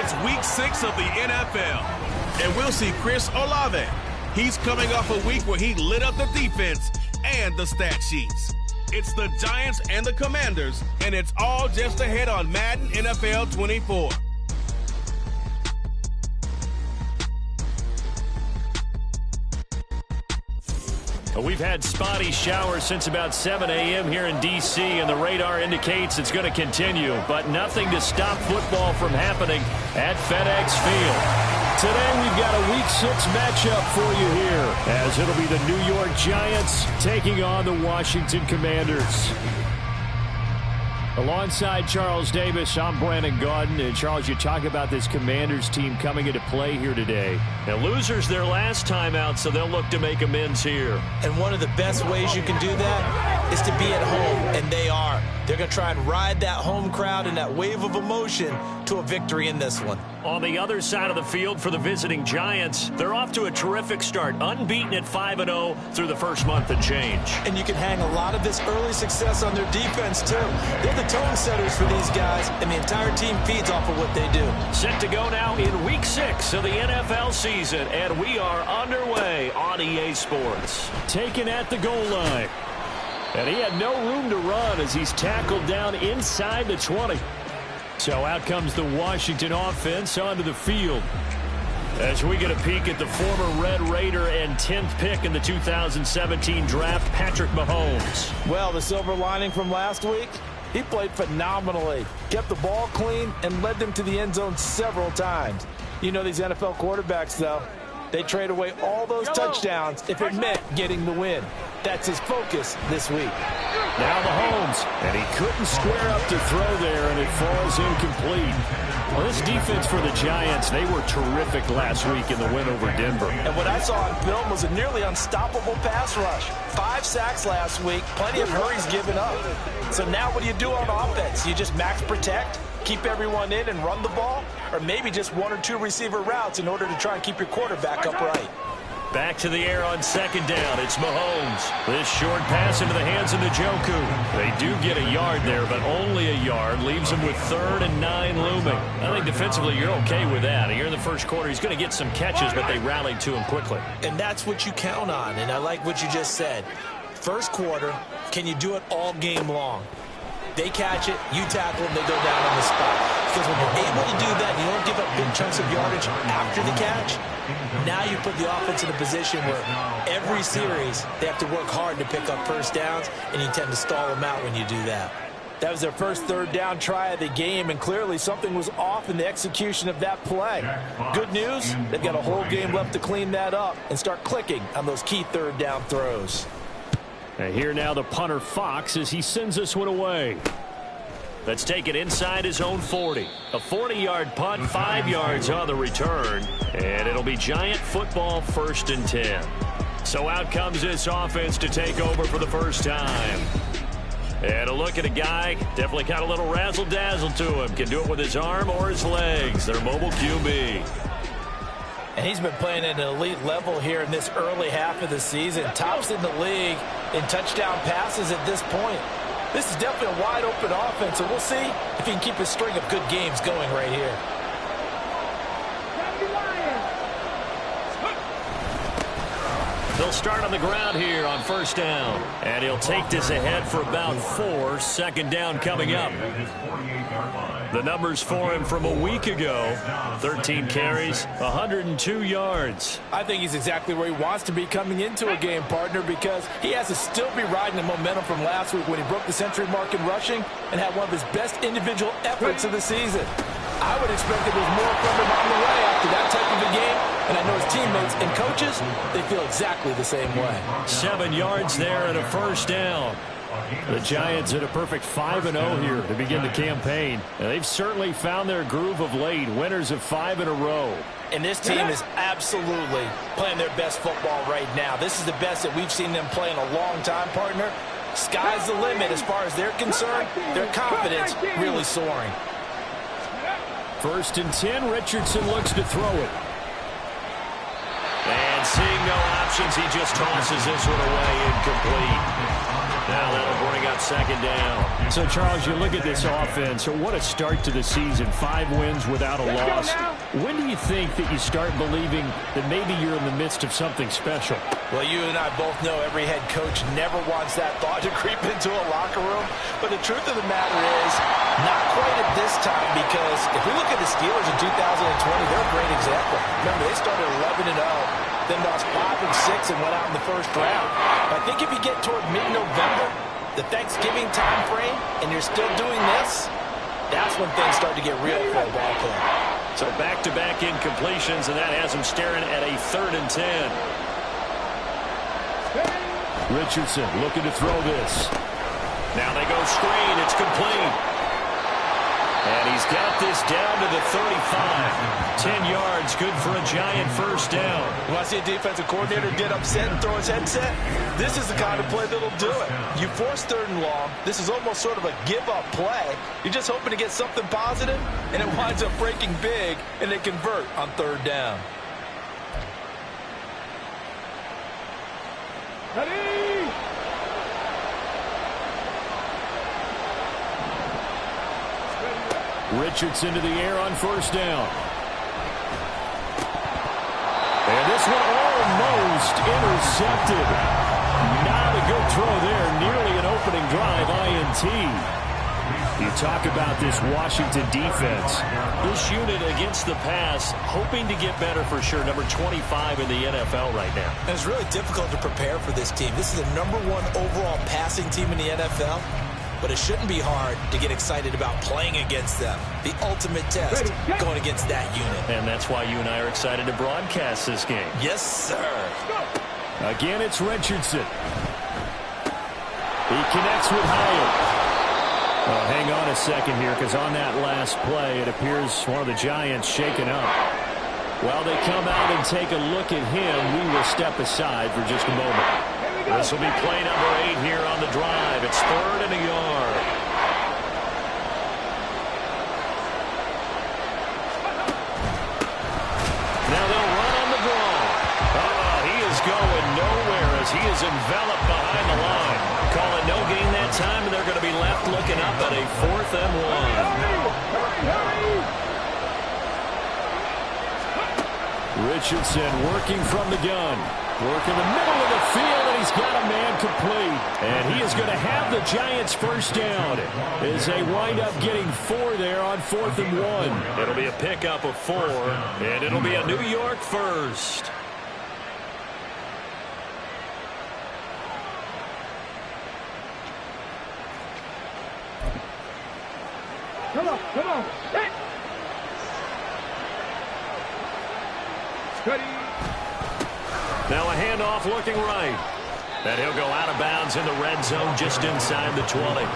It's week 6 of the NFL, and we'll see Chris Olave. He's coming off a week where he lit up the defense and the stat sheets. It's the Giants and the Commanders, and it's all just ahead on Madden NFL 24. We've had spotty showers since about 7 a.m. here in D.C., and the radar indicates it's going to continue, but nothing to stop football from happening at FedEx Field. Today we've got a Week 6 matchup for you here, as it'll be the New York Giants taking on the Washington Commanders. Alongside Charles Davis, I'm Brandon Gaudin. And Charles, you talk about this Commanders team coming into play here today. And losers their last time out, so they'll look to make amends here. And one of the best ways you can do that is to be at home, and they are. They're going to try and ride that home crowd and that wave of emotion to a victory in this one. On the other side of the field for the visiting Giants, they're off to a terrific start, unbeaten at 5-0 through the first month and change. And you can hang a lot of this early success on their defense, too. They're the tone setters for these guys, and the entire team feeds off of what they do. Set to go now in Week 6 of the NFL season, and we are underway on EA Sports. Taken at the goal line. And he had no room to run as he's tackled down inside the 20. So out comes the Washington offense onto the field. As we get a peek at the former Red Raider and 10th pick in the 2017 draft, Patrick Mahomes. Well, the silver lining from last week, he played phenomenally. Kept the ball clean and led them to the end zone several times. You know these NFL quarterbacks, though. They trade away all those touchdowns if it meant getting the win. That's his focus this week. Now Mahomes, and he couldn't square up to throw there, and it falls incomplete. Well, this defense for the Giants, they were terrific last week in the win over Denver. And what I saw on film was a nearly unstoppable pass rush. 5 sacks last week, plenty of hurries given up. So now what do you do on offense? You just max protect, keep everyone in and run the ball, or maybe just 1 or 2 receiver routes in order to try and keep your quarterback upright. Back to the air on second down. It's Mahomes. This short pass into the hands of Njoku. They do get a yard there, but only a yard. Leaves him with 3rd and 9 looming. I think defensively you're okay with that. Here in the first quarter, he's going to get some catches, but they rallied to him quickly. And that's what you count on, and I like what you just said. First quarter, can you do it all game long? They catch it, you tackle them, they go down on the spot. Because when you're able to do that, you don't give up big chunks of yardage after the catch. Now you put the offense in a position where every series they have to work hard to pick up first downs, and you tend to stall them out when you do that. That was their first 3rd down try of the game, and clearly something was off in the execution of that play. Good news, they've got a whole game left to clean that up and start clicking on those key 3rd down throws. And here now the punter Fox as he sends this one away. Let's take it inside his own 40. A 40-yard punt, 5 yards on the return. And it'll be Giant football 1st and 10. So out comes this offense to take over for the first time. And a look at a guy, definitely got a little razzle-dazzle to him. Can do it with his arm or his legs. Their mobile QB. And he's been playing at an elite level here in this early half of the season. Tops in the league in touchdown passes at this point. This is definitely a wide-open offense, and we'll see if he can keep a string of good games going right here. They'll start on the ground here on 1st down. And he'll take this ahead for about 4. 2nd down coming up. The numbers for him from a week ago. 13 carries, 102 yards. I think he's exactly where he wants to be coming into a game, partner, because he has to still be riding the momentum from last week when he broke the century mark in rushing and had one of his best individual efforts of the season. I would expect that there's more from him on the way after that type of a game, and I know his teammates and coaches, they feel exactly the same way. 7 yards there and a 1st down. The Giants at a perfect 5-0 here to begin the campaign. And they've certainly found their groove of late, winners of 5 in a row. And this team is absolutely playing their best football right now. This is the best that we've seen them play in a long time, partner. Sky's the limit as far as they're concerned. Their confidence really soaring. 1st and 10, Richardson looks to throw it. And And seeing no options, he just tosses this one away incomplete. Now that'll bring up second down. So, Charles, you look at this offense, what a start to the season. 5 wins without a loss. When do you think that you start believing that maybe you're in the midst of something special? Well, you and I both know every head coach never wants that thought to creep into a locker room. But the truth of the matter is, not quite at this time, because if we look at the Steelers in 2020, they're a great example. Remember, they started 11-0. Then lost 5 and 6 and went out in the first round. But I think if you get toward mid-November, the Thanksgiving time frame, and you're still doing this, that's when things start to get real for a ball club. So back-to-back incompletions, and that has him staring at a 3rd and 10. Richardson looking to throw this. Now they go screen. It's complete. And he's got this down to the 35. 10 yards, good for a Giant first down. You want to see a defensive coordinator get upset and throw his headset? This is the kind of play that'll do it. You force 3rd and long. This is almost sort of a give-up play. You're just hoping to get something positive, and it winds up breaking big, and they convert on 3rd down. Ready? Richardson to the air on 1st down. And this one almost intercepted. Not a good throw there. Nearly an opening drive, INT. You talk about this Washington defense. This unit against the pass, hoping to get better for sure. Number 25 in the NFL right now. And it's really difficult to prepare for this team. This is the #1 overall passing team in the NFL. But it shouldn't be hard to get excited about playing against them. The ultimate test going against that unit. And that's why you and I are excited to broadcast this game. Yes, sir. Again, it's Richardson. He connects with Hyatt. Hang on a second here, because on that last play, it appears one of the Giants shaken up. While they come out and take a look at him, we will step aside for just a moment. This will be play number 8 here on the drive. It's 3rd and a yard. Now they'll run on the draw. He is going nowhere as he is enveloped behind the line. Call it no gain that time, and they're going to be left looking up at a 4th and 1. Richardson working from the gun. Work in the middle of the field, and he's got a man complete. And he is going to have the Giants first down as they wind up getting 4 there on 4th and 1. It'll be a pickup of 4, and it'll be a New York first. Come on. Hey. Ready. Now a handoff looking right. And he'll go out of bounds in the red zone just inside the 20.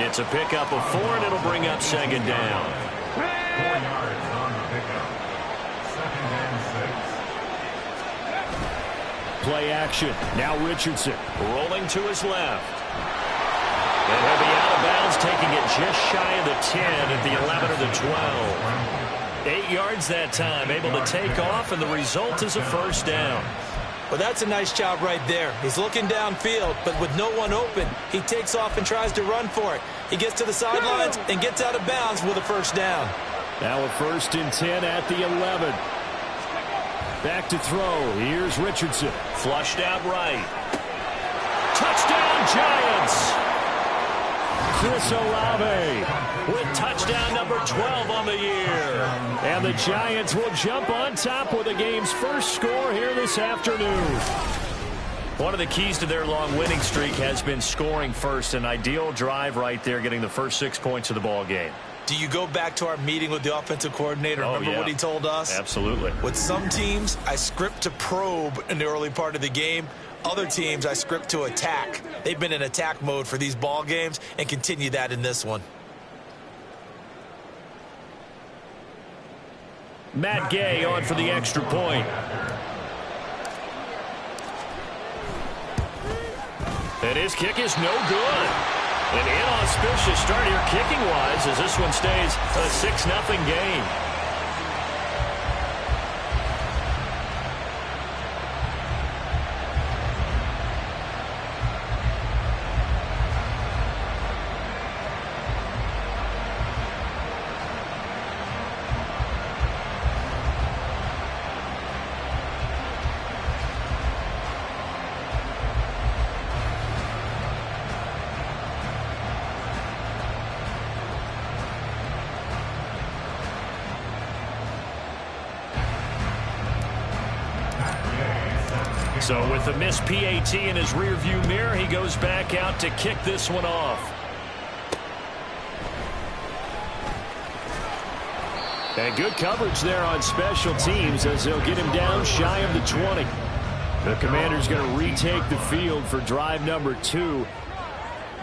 It's a pickup of 4, and it'll bring up 2nd down. 4 yards on the pickup. 2nd and 6. Play action. Now Richardson. Rolling to his left. And he'll be out of bounds, taking it just shy of the 10 at the 11 or the 12. 8 yards that time, able to take off, and the result is a first down. Well, that's a nice job right there. He's looking downfield, but with no one open, he takes off and tries to run for it. He gets to the sidelines and gets out of bounds with a first down. Now a 1st and 10 at the 11. Back to throw. Here's Richardson. Flushed out right. Touchdown, Giants! Chris Olave with touchdown number 12 on the year. And the Giants will jump on top with the game's first score here this afternoon. One of the keys to their long winning streak has been scoring first. An ideal drive right there, getting the first 6 points of the ball game. Do you go back to our meeting with the offensive coordinator? Remember what he told us? Absolutely. With some teams, I script to probe in the early part of the game. Other teams, I script to attack. They've been in attack mode for these ball games and continue that in this one. Matt Gay on for the extra point. And his kick is no good. An inauspicious start here kicking-wise as this one stays a 6-0 game. So with the missed PAT in his rearview mirror, he goes back out to kick this one off. And good coverage there on special teams as they'll get him down shy of the 20. The Commanders going to retake the field for drive number 2.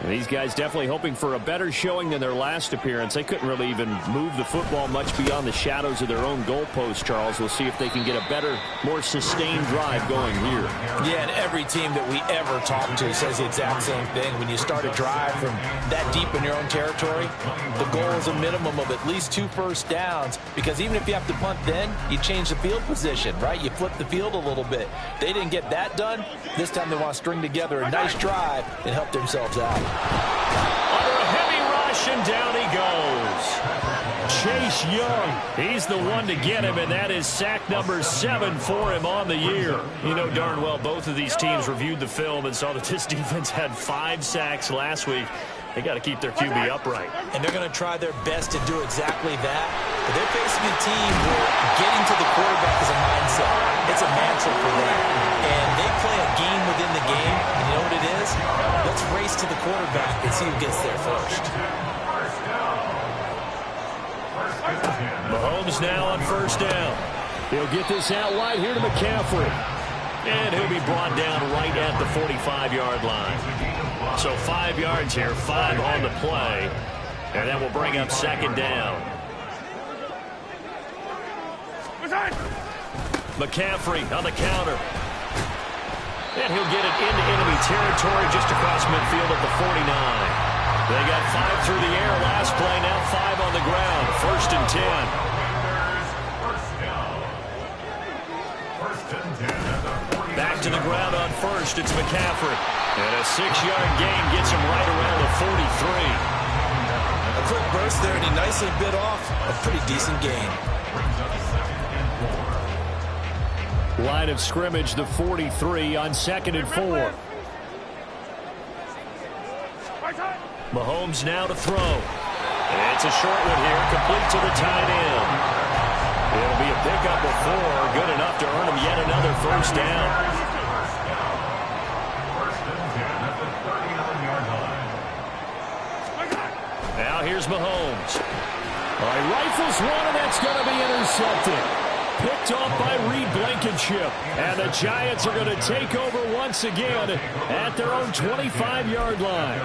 And these guys definitely hoping for a better showing than their last appearance. They couldn't really even move the football much beyond the shadows of their own goalpost, Charles. We'll see if they can get a better, more sustained drive going here. Yeah, and every team that we ever talk to says the exact same thing. When you start a drive from that deep in your own territory, the goal is a minimum of at least 2 first downs, because even if you have to punt then, you change the field position, right? You flip the field a little bit. They didn't get that done. This time they want to string together a nice drive and help themselves out. Under a heavy rush, and down he goes. Chase Young, he's the one to get him, and that is sack number 7 for him on the year. You know darn well both of these teams reviewed the film and saw that this defense had 5 sacks last week. They got to keep their QB upright. And they're going to try their best to do exactly that. But they're facing a team where getting to the quarterback is a mindset. It's a mantra for them. And they play a game within the game. And you know what it is? Let's race to the quarterback and see who gets there first. Mahomes now on first down. He'll get this out wide here to McCaffrey. And he'll be brought down right at the 45-yard line. So 5 yards here, 5 on the play. And that will bring up second down. McCaffrey on the counter. And he'll get it into enemy territory just across midfield at the 49. They got 5 through the air last play, now 5 on the ground. First and 10. Back to the ground on first, it's McCaffrey. And a 6-yard gain gets him right around the 43. A quick burst there, and he nicely bit off a pretty decent gain. Line of scrimmage, the 43 on 2nd and 4. Mahomes now to throw. And it's a short one here, complete to the tight end. It'll be a pickup of 4, good enough to earn him yet another first down. Now here's Mahomes. He rifles one, and that's going to be intercepted. Picked off by Reed Blankenship. And the Giants are going to take over once again at their own 25-yard line.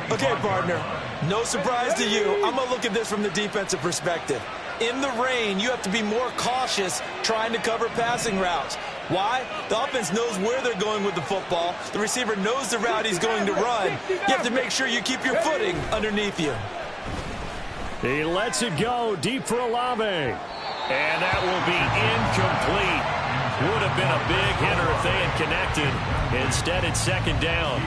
Okay, partner, no surprise to you. I'm going to look at this from the defensive perspective. In the rain, you have to be more cautious trying to cover passing routes. Why? The offense knows where they're going with the football. The receiver knows the route he's going to run. You have to make sure you keep your footing underneath you. He lets it go deep for Olave. And that will be incomplete. Would have been a big hitter if they had connected. Instead, it's second down.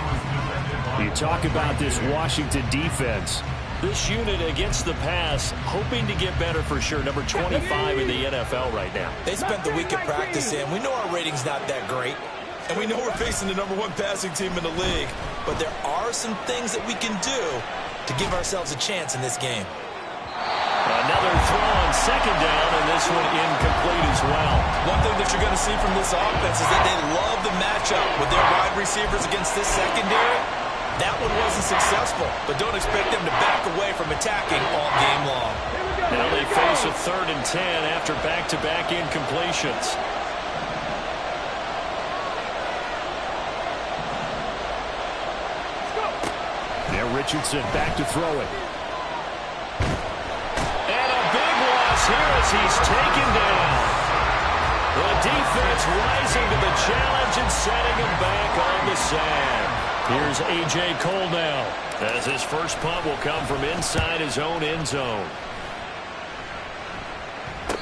You talk about this Washington defense. This unit against the pass, hoping to get better for sure. Number 25 in the NFL right now. They spent the week at practice, and we know our rating's not that great. And we know we're facing the number 1 passing team in the league. But there are some things that we can do to give ourselves a chance in this game. Another throw on second down, and this one incomplete as well. One thing that you're going to see from this offense is that they love the matchup with their wide receivers against this secondary. That one wasn't successful, but don't expect them to back away from attacking all game long. Now they face a 3rd and 10 after back-to-back incompletions. Now Richardson back to throw it. Here as he's taken down. The defense rising to the challenge and setting him back on the sand. Here's A.J. Cole now, as his first punt will come from inside his own end zone.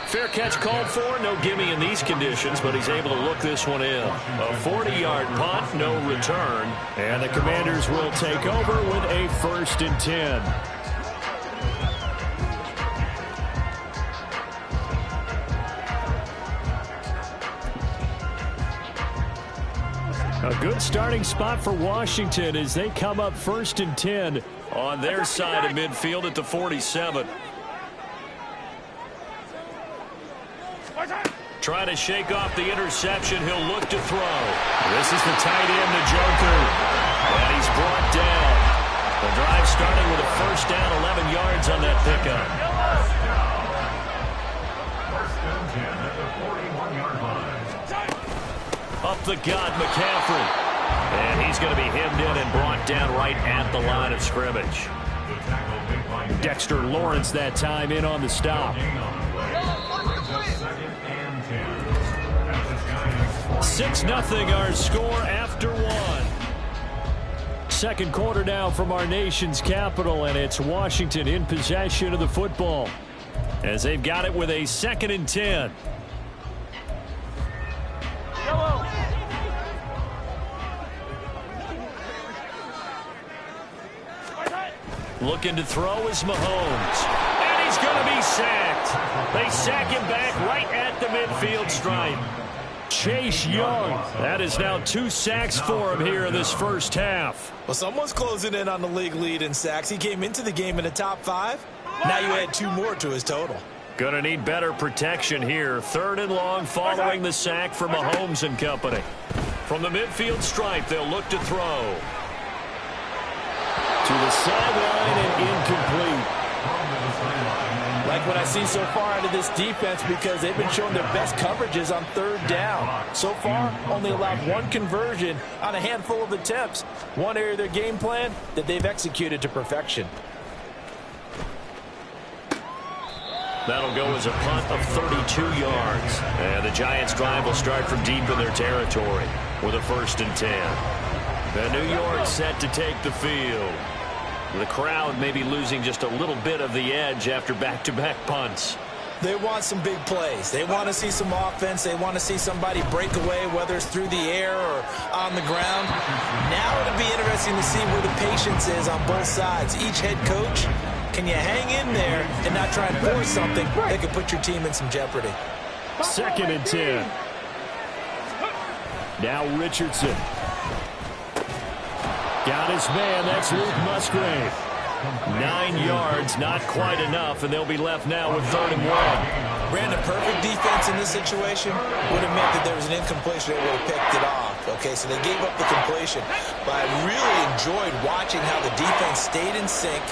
Fair catch called for, no gimme in these conditions, but he's able to look this one in. A 40-yard punt, no return. And the Commanders will take over with a 1st and 10. A good starting spot for Washington as they come up 1st and 10 on their side of midfield at the 47. Trying to shake off the interception. He'll look to throw. This is the tight end, the Joker. And he's brought down. The drive starting with a first down, 11 yards on that pickup. First and 10 at the 41-yard line. Up the gut, McCaffrey. And he's going to be hemmed in and brought down right at the line of scrimmage. Dexter Lawrence that time in on the stop. 6-0 our score after one. Second quarter now from our nation's capital, and it's Washington in possession of the football as they've got it with a 2nd and 10. Looking to throw is Mahomes. And he's going to be sacked. They sack him back right at the midfield stripe. Chase Young. That is now 2 sacks for him here in this first half. Well, someone's closing in on the league lead in sacks. He came into the game in the top 5. Now you add 2 more to his total. Going to need better protection here. 3rd and long following the sack for Mahomes and company. From the midfield stripe, they'll look to throw. To the sideline and incomplete. Like what I see so far out of this defense, because they've been showing their best coverages on 3rd down. So far, only allowed 1 conversion on a handful of attempts. One area of their game plan that they've executed to perfection. That'll go as a punt of 32 yards. And the Giants' drive will start from deep in their territory with a 1st and 10. The New York set to take the field. The crowd may be losing just a little bit of the edge after back-to-back punts. They want some big plays. They want to see some offense. They want to see somebody break away, whether it's through the air or on the ground. Now it'll be interesting to see where the patience is on both sides. Each head coach, can you hang in there and not try and force something that could put your team in some jeopardy? 2nd and 10. Now Richardson. Got his man. That's Luke Musgrave. 9 yards, not quite enough, and they'll be left now with 3rd and 1. Brandon, perfect defense in this situation would have meant that there was an incompletion. They would have picked it off. Okay, so they gave up the completion. But I really enjoyed watching how the defense stayed in sync,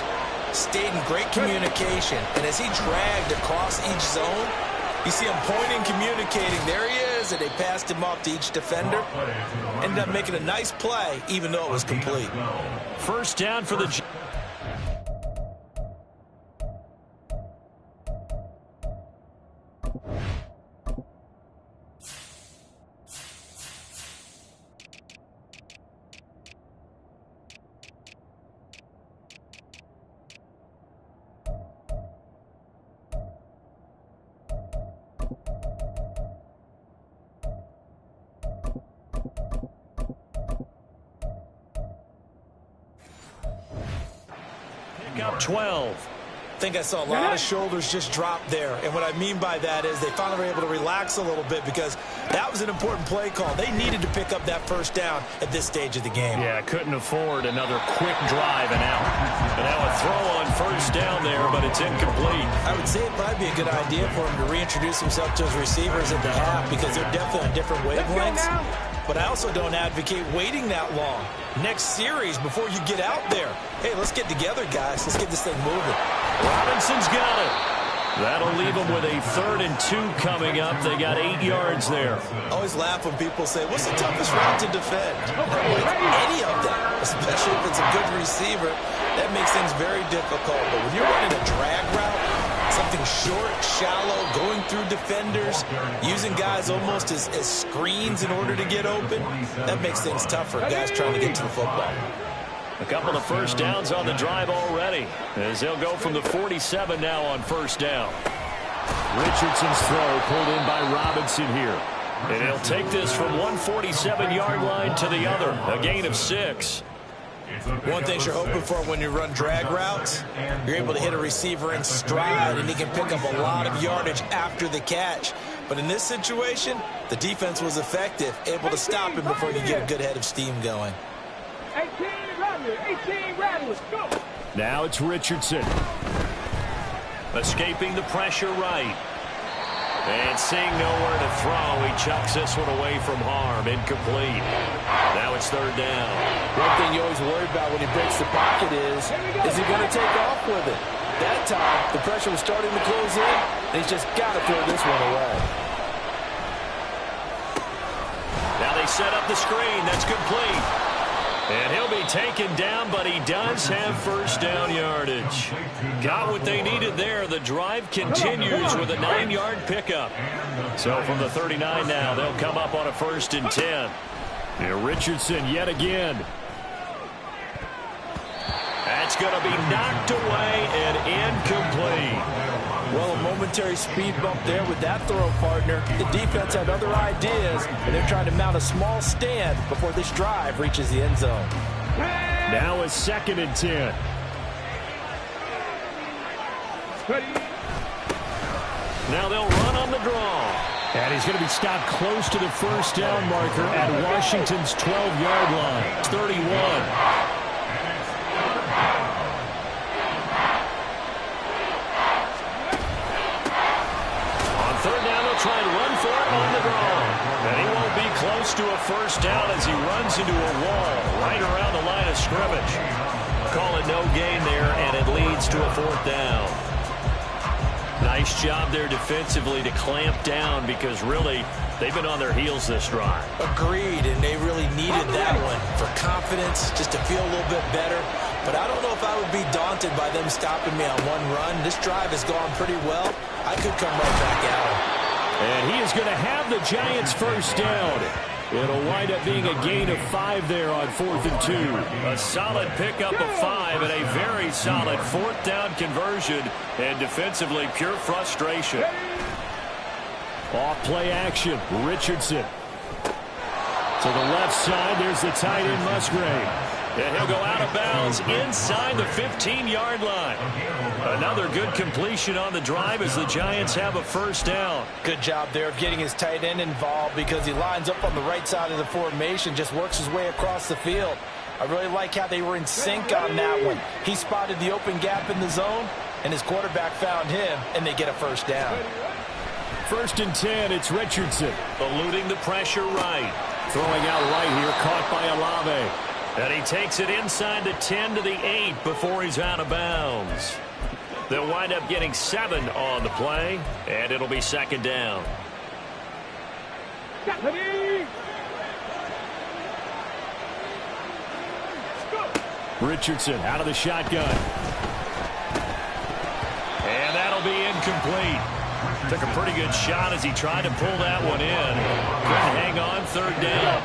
stayed in great communication, and as he dragged across each zone, you see him pointing, communicating. There he is, and they passed him off to each defender. Ended up making a nice play, even though it was complete. First down for the Giants. Up 12. I think I saw a lot of shoulders just drop there. And what I mean by that is they finally were able to relax a little bit because that was an important play call. They needed to pick up that first down at this stage of the game. Yeah, couldn't afford another quick drive and out. And now a throw on first down there, but it's incomplete. I would say it'd probably be a good idea for him to reintroduce himself to his receivers at the half because they're definitely on different wavelengths. But I also don't advocate waiting that long. Next series, before you get out there, hey, let's get together, guys. Let's get this thing moving. Robinson's got it. That'll leave them with a 3rd and 2 coming up. They got 8 yards there. I always laugh when people say, what's the toughest route to defend? Like any of them, especially if it's a good receiver, that makes things very difficult. But when you're running a drag route, something short, shallow, going through defenders, using guys almost as screens in order to get open, that makes things tough for guys trying to get to the football. A couple of first downs on the drive already, as they'll go from the 47 now on first down. Richardson's throw pulled in by Robinson here. And he'll take this from 147-yard line to the other, a gain of 6. One thing you're hoping for when you run drag routes, you're able to hit a receiver in stride, and he can pick up a lot of yardage after the catch. But in this situation, the defense was effective, able to stop him before he get a good head of steam going. 18 rattlers, go! Now it's Richardson. Escaping the pressure right. And seeing nowhere to throw, he chucks this one away from harm. Incomplete. Now it's third down. One thing you always worry about when he breaks the pocket is he going to take off with it? That time, the pressure was starting to close in, and he's just got to throw this one away. Now they set up the screen. That's complete. And he'll be taken down, but he does have first down yardage. Got what they needed there. The drive continues with a 9-yard pickup. So from the 39 now, they'll come up on a 1st and 10. Here Richardson yet again. That's going to be knocked away and incomplete. Well, a momentary speed bump there with that throw, partner. The defense had other ideas, and they're trying to mount a small stand before this drive reaches the end zone. Now a 2nd and 10. Now they'll run on the draw. And he's going to be stopped close to the first down marker at Washington's 12-yard line. It's 31. Try and run for it on the draw. And he won't be close to a first down as he runs into a wall right around the line of scrimmage. Call it no gain there, and it leads to a 4th down. Nice job there defensively to clamp down because really they've been on their heels this drive. Agreed, and they really needed that one for confidence, just to feel a little bit better. But I don't know if I would be daunted by them stopping me on one run. This drive has gone pretty well. I could come right back at him. And he is going to have the Giants first down. It'll wind up being a gain of 5 there on 4th and 2. A solid pickup of 5 and a very solid 4th down conversion. And defensively, pure frustration. Off play action. Richardson. To the left side, there's the tight end Musgrave. And he'll go out of bounds inside the 15-yard line. Another good completion on the drive as the Giants have a first down. Good job there of getting his tight end involved because he lines up on the right side of the formation, just works his way across the field. I really like how they were in sync on that one. He spotted the open gap in the zone, and his quarterback found him, and they get a first down. 1st and 10, it's Richardson. Eluding the pressure right. Throwing out right here, caught by Olave. And he takes it inside the 10 to the 8 before he's out of bounds. They'll wind up getting 7 on the play, and it'll be 2nd down. Richardson out of the shotgun. And that'll be incomplete. Took a pretty good shot as he tried to pull that one in. Couldn't hang on, 3rd down.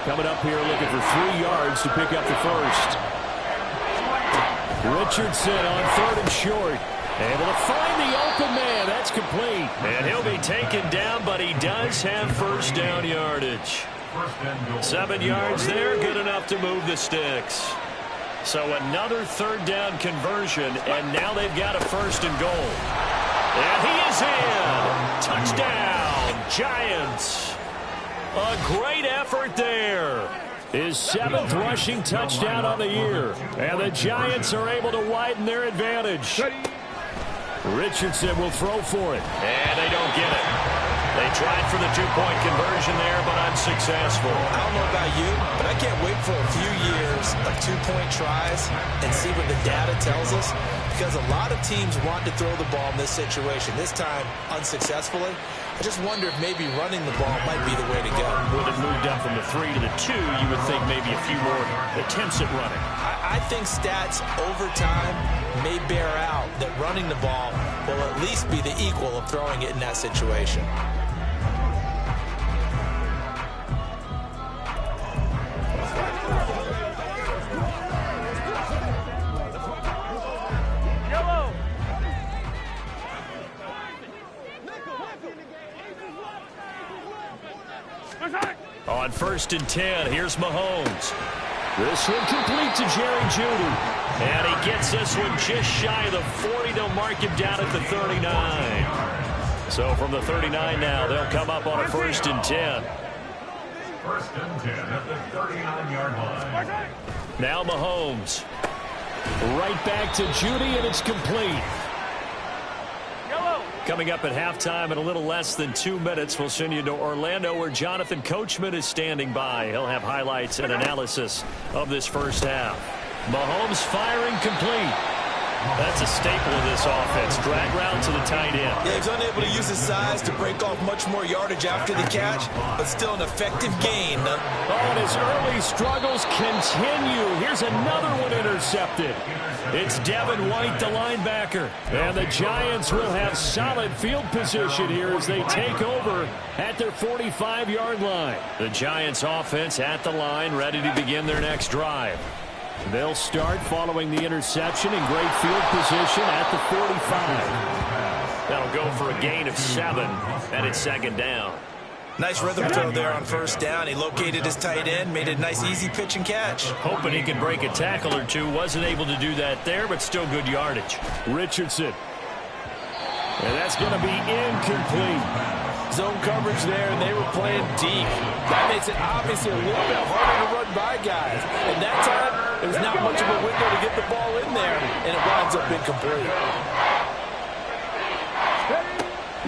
Coming up here looking for 3 yards to pick up the first. Richardson on 3rd and short. Able to find the open man. That's complete. And he'll be taken down, but he does have first down yardage. 7 yards there, good enough to move the sticks. So another 3rd down conversion, and now they've got a 1st and goal. And he is in. Touchdown, Giants. A great effort there. His 7th rushing touchdown on the year. And the Giants are able to widen their advantage. Richardson will throw for it. And they don't get it. They tried for the 2-point conversion there, but unsuccessful. I don't know about you, but I can't wait for a few years of 2-point tries and see what the data tells us. Because a lot of teams want to throw the ball in this situation. This time, unsuccessfully. I just wonder if maybe running the ball might be the way to go. Would have moved up from the 3 to the 2, you would think maybe a few more attempts at running. I think stats over time may bear out that running the ball will at least be the equal of throwing it in that situation. On 1st and 10, here's Mahomes. This one complete to Jerry Jeudy. And he gets this one just shy of the 40. They'll mark him down at the 39. So from the 39 now, they'll come up on a 1st and 10. First and 10 at the 39-yard line. Now Mahomes. Right back to Judy, and it's complete. Coming up at halftime in a little less than 2 minutes, we'll send you to Orlando, where Jonathan Coachman is standing by. He'll have highlights and analysis of this first half. Mahomes firing complete. That's a staple of this offense. Drag route to the tight end. Yeah, he's unable to use his size to break off much more yardage after the catch, but still an effective gain. And his early struggles continue. Here's another one intercepted. It's Devin White, the linebacker. And the Giants will have solid field position here as they take over at their 45-yard line. The Giants offense at the line, ready to begin their next drive. They'll start following the interception in great field position at the 45. That'll go for a gain of 7, and it's second down. Nice rhythm throw there on first down. He located his tight end, made a nice easy pitch and catch. Hoping he could break a tackle or two. Wasn't able to do that there, but still good yardage. Richardson. And that's going to be incomplete. Zone coverage there, and they were playing deep. That makes it obviously a little bit harder to run by guys. And that time, there's not much of a window to get the ball in there, and it winds up incomplete.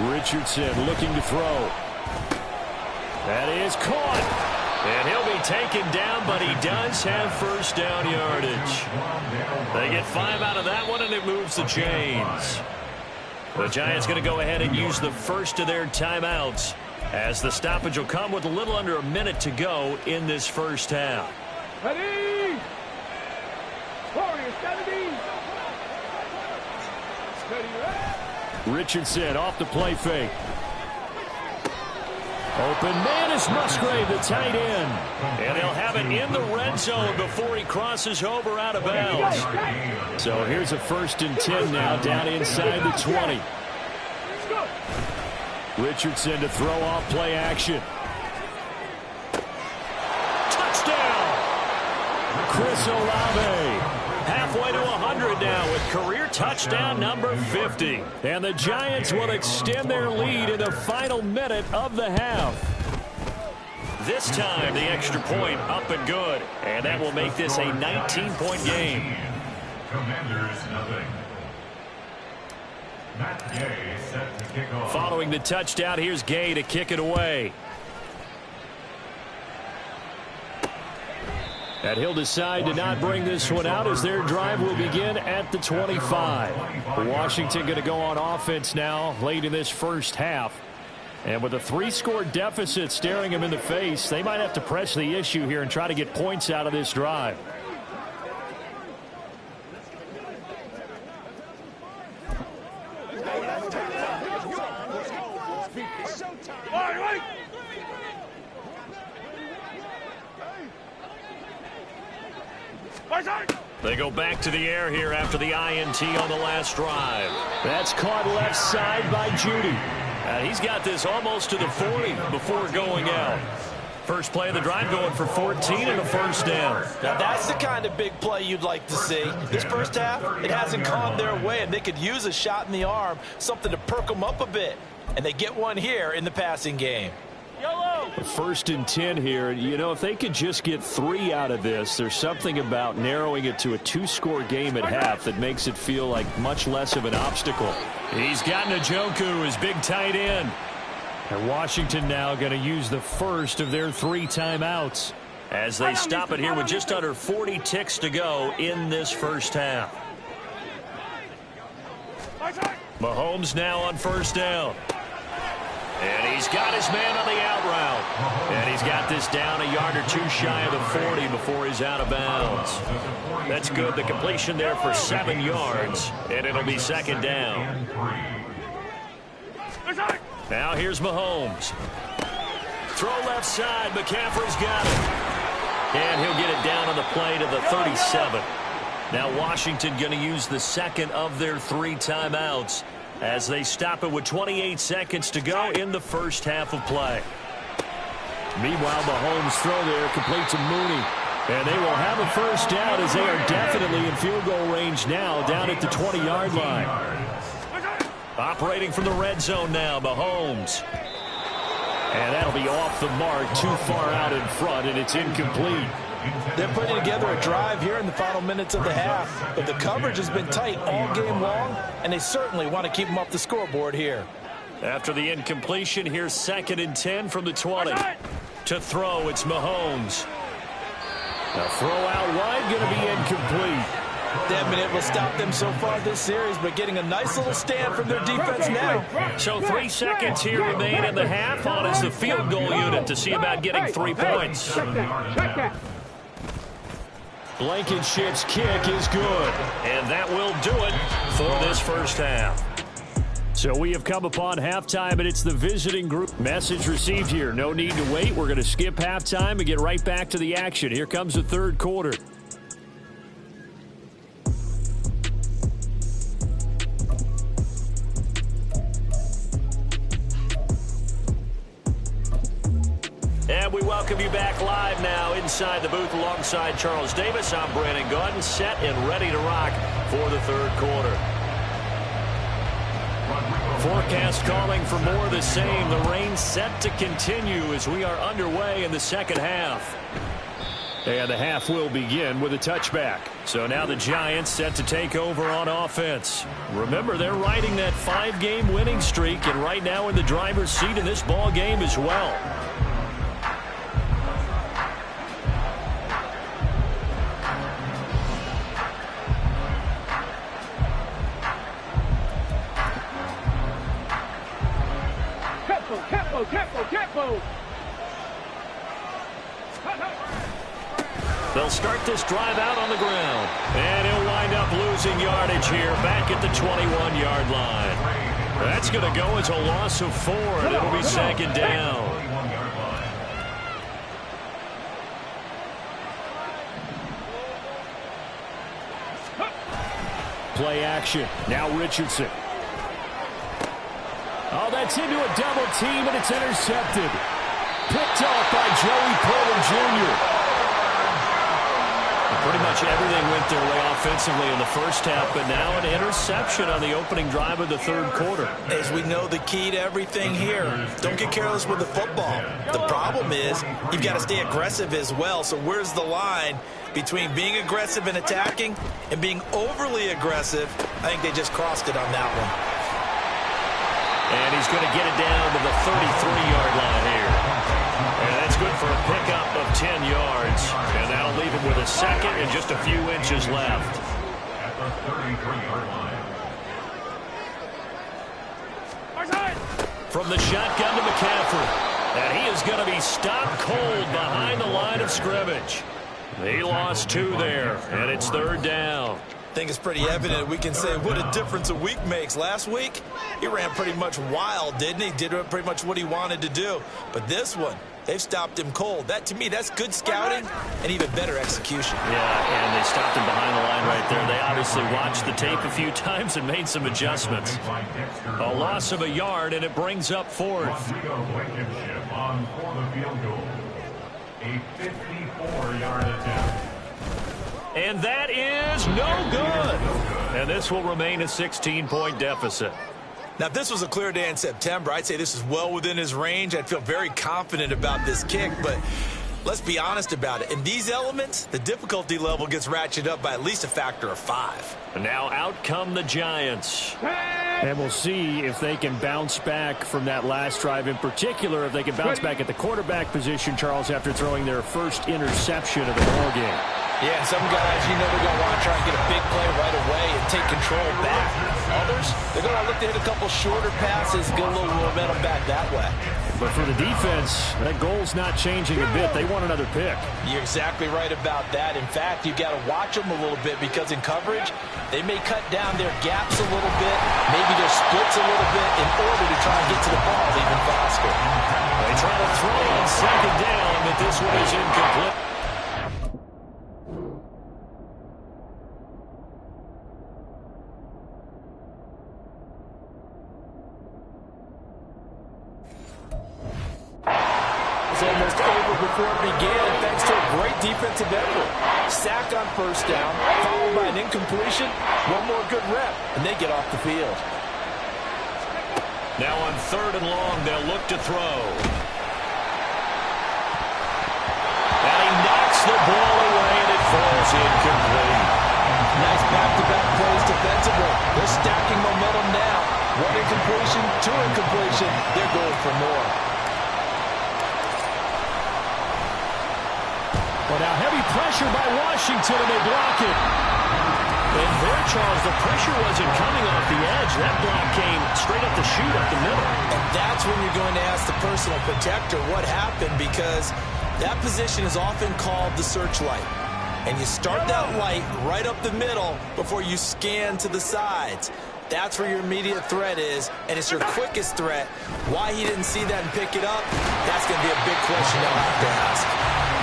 Richardson looking to throw. That is caught. And he'll be taken down, but he does have first down yardage. They get 5 out of that one, and it moves the chains. The Giants going to go ahead and use the first of their timeouts, as the stoppage will come with a little under a minute to go in this first half. Ready? Warriors, 70. Richardson off the play fake. Open man is Musgrave, the tight end. And they'll have it in the red zone before he crosses over out of bounds. So here's a 1st and 10 now, down inside the 20. Richardson to throw off play action. Touchdown! Chris Olave. Halfway to 100 now with career touchdown number 50. And the Giants will extend their lead in the final minute of the half. This time the extra point up and good. And that will make this a 19-point game. Commanders nothing. Matt Gay set to kick off. Following the touchdown, here's Gay to kick it away. And he'll decide to not bring this one out as their drive will begin at the 25. Washington going to go on offense now late in this first half. And with a 3-score deficit staring them in the face, they might have to press the issue here and try to get points out of this drive. They go back to the air here after the INT on the last drive. That's caught left side by Judy. He's got this almost to the 40 before going out. First play of the drive going for 14 and a first down. Now that's the kind of big play you'd like to see. This first half, it hasn't gone their way, and they could use a shot in the arm, something to perk them up a bit. And they get one here in the passing game. 1st and 10 here. You know, if they could just get 3 out of this, there's something about narrowing it to a 2-score game at half that makes it feel like much less of an obstacle. He's got Njoku, his big tight end. And Washington now going to use the first of their 3 timeouts. As they stop it here with just under 40 ticks to go in this first half. Mahomes now on first down. And he's got his man on the out route. And he's got this down a yard or 2 shy of the 40 before he's out of bounds. That's good. The completion there for 7 yards. And it'll be second down. Now here's Mahomes. Throw left side. McCaffrey's got it. And he'll get it down on the play to the 37. Now Washington going to use the second of their 3 timeouts as they stop it with 28 seconds to go in the first half of play. Meanwhile, Mahomes' throw there complete to Mooney. And they will have a first down as they are definitely in field goal range now down at the 20-yard line. Operating from the red zone now, Mahomes. And that'll be off the mark, too far out in front, and it's incomplete. They're putting together a drive here in the final minutes of the half, but the coverage has been tight all game long, and they certainly want to keep them off the scoreboard here. After the incompletion, here's 2nd and 10 from the 20. To throw, it's Mahomes. The throw out wide going to be incomplete. They haven't been able to stop them so far this series, but getting a nice little stand from their defense now. So 3 seconds here remain in the half. On is the field goal unit to see about getting 3 points. Blankenship's kick is good. And that will do it for this first half. So we have come upon halftime, and it's the visiting group. Message received here. No need to wait. We're going to skip halftime and get right back to the action. Here comes the third quarter. And we welcome you back live now inside the booth alongside Charles Davis. I'm Brandon Gaudin, set and ready to rock for the third quarter. Forecast calling for more of the same. The rain set to continue as we are underway in the second half. And the half will begin with a touchback. So now the Giants set to take over on offense. Remember, they're riding that 5-game winning streak, and right now in the driver's seat in this ball game as well. Tempo. They'll start this drive out on the ground. And he'll wind up losing yardage here back at the 21-yard line. That's going to go as a loss of 4, and it'll be 2nd down. Play action. Now Richardson. Oh, that's into a double team, and it's intercepted. Picked off by Joey Porter Jr. Pretty much everything went their way offensively in the first half, but now an interception on the opening drive of the third quarter. As we know, the key to everything here, don't get careless with the football. The problem is you've got to stay aggressive as well. So where's the line between being aggressive and attacking and being overly aggressive? I think they just crossed it on that one. And he's going to get it down to the 33-yard line here. And that's good for a pickup of 10 yards. And that'll leave him with a second and just a few inches left. At the 33-yard line. From the shotgun to McCaffrey. And he is going to be stopped cold behind the line of scrimmage. He lost 2 there, and it's 3rd down. I think it's pretty evident. We can say what a difference a week makes. Last week, he ran pretty much wild, didn't he? Did pretty much what he wanted to do. But this one, they've stopped him cold. That, to me, that's good scouting and even better execution. Yeah, and they stopped him behind the line right there. They obviously watched the tape a few times and made some adjustments. A loss of a yard, and it brings up 4th. Rodrigo Blankenship on for the field goal. A 54-yard attempt. And that is no good. And this will remain a 16-point deficit. Now, if this was a clear day in September, I'd say this is well within his range. I'd feel very confident about this kick, but let's be honest about it. In these elements, the difficulty level gets ratcheted up by at least a factor of 5. And now out come the Giants. And we'll see if they can bounce back from that last drive. In particular, if they can bounce back at the quarterback position, Charles, after throwing their first interception of the ball game. Yeah, some guys, you know, they're going to want to try and get a big play right away and take control back. Others, they're going to look to hit a couple shorter passes, get a little momentum back that way. But for the defense, that goal's not changing a bit. They want another pick. You're exactly right about that. In fact, you've got to watch them a little bit because in coverage, they may cut down their gaps a little bit, maybe their splits a little bit in order to try and get to the ball even faster. They try to throw on 2nd down, but this one is incomplete. Almost over before it began thanks to a great defensive effort. Sack on 1st down, followed by an incompletion. One more good rep, and they get off the field. Now on 3rd and long, they'll look to throw. the ball away, and it falls incomplete. Nice back-to-back plays defensively. They're stacking momentum now. One incompletion, two incompletion. They're going for more. Well, now heavy pressure by Washington, and they block it. And there, Charles, the pressure wasn't coming off the edge. That block came straight up the chute up the middle. And that's when you're going to ask the personal protector what happened, because that position is often called the searchlight. And you start that light right up the middle before you scan to the sides. That's where your immediate threat is, and it's your quickest threat. Why he didn't see that and pick it up, that's going to be a big question they'll have to ask.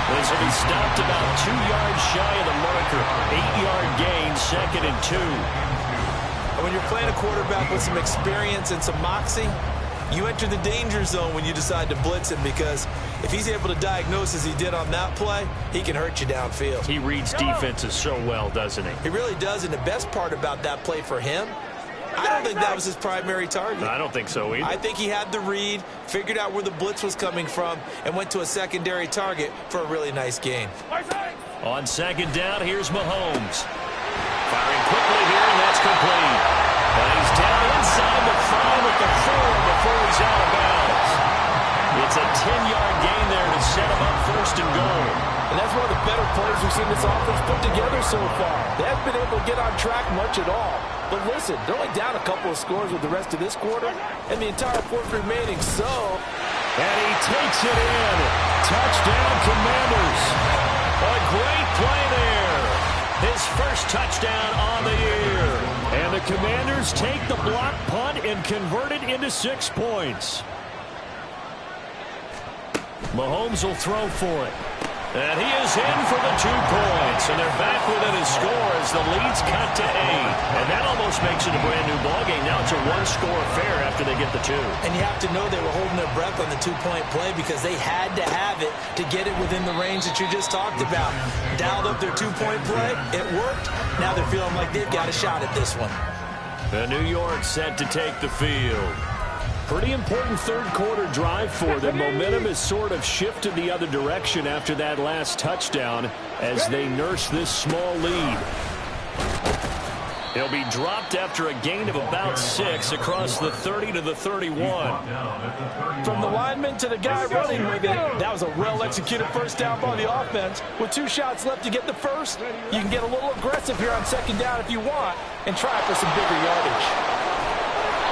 This will be stopped about 2 yards shy of the marker. 8-yard gain, 2nd and 2. And when you're playing a quarterback with some experience and some moxie, you enter the danger zone when you decide to blitz him, because if he's able to diagnose as he did on that play, he can hurt you downfield. He reads defenses so well, doesn't he? He really does, and the best part about that play for him, I don't think that was his primary target. I don't think so either. I think he had the read, figured out where the blitz was coming from, and went to a secondary target for a really nice gain. On 2nd down, here's Mahomes. Firing quickly here, and that's complete. And he's down inside the 5 at the 4 before he's out of bounds. It's a 10-yard gain there to set him up 1st and goal. And that's one of the better plays we've seen this offense put together so far. They haven't been able to get on track much at all. But listen, they're only down a couple of scores with the rest of this quarter, and the entire fourth remaining, so... And he takes it in. Touchdown, Commanders. A great play there. His first touchdown on the year. And the Commanders take the block punt and convert it into 6 points. Mahomes will throw for it. And he is in for the 2 points. And they're back within a score as the lead's cut to 8. And that almost makes it a brand-new ballgame. Now it's a 1-score affair after they get the 2. And you have to know they were holding their breath on the 2-point play, because they had to have it to get it within the range that you just talked about. Dialed up their 2-point play. It worked. Now they're feeling like they've got a shot at this one. The New York set to take the field. Pretty important third-quarter drive for them. Momentum has sort of shifted the other direction after that last touchdown as they nurse this small lead. He'll be dropped after a gain of about 6 across the 30 to the 31. From the lineman to the guy running with it, that was a well-executed first down by the offense. With 2 shots left to get the first, you can get a little aggressive here on 2nd down if you want and try for some bigger yardage.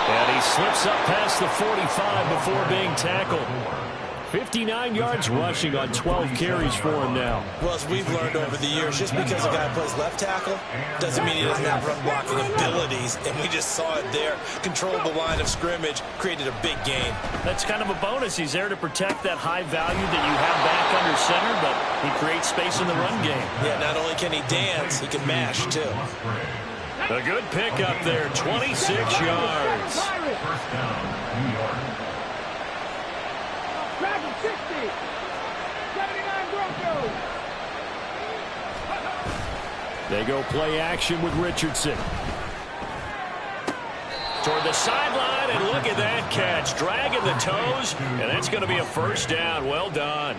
And he slips up past the 45 before being tackled. 59 yards rushing on 12 carries for him now. Well, as we've learned over the years, just because a guy plays left tackle doesn't mean he doesn't have run blocking abilities. And we just saw it there. Controlled the line of scrimmage, created a big gain. That's kind of a bonus. He's there to protect that high value that you have back under center, but he creates space in the run game. Yeah, not only can he dance, he can mash, too. A good pick up there, 26 yards. First down, New York. Dragon 60. 79 Broncos. They go play action with Richardson. Toward the sideline, and look at that catch. Dragging the toes, and that's going to be a first down. Well done.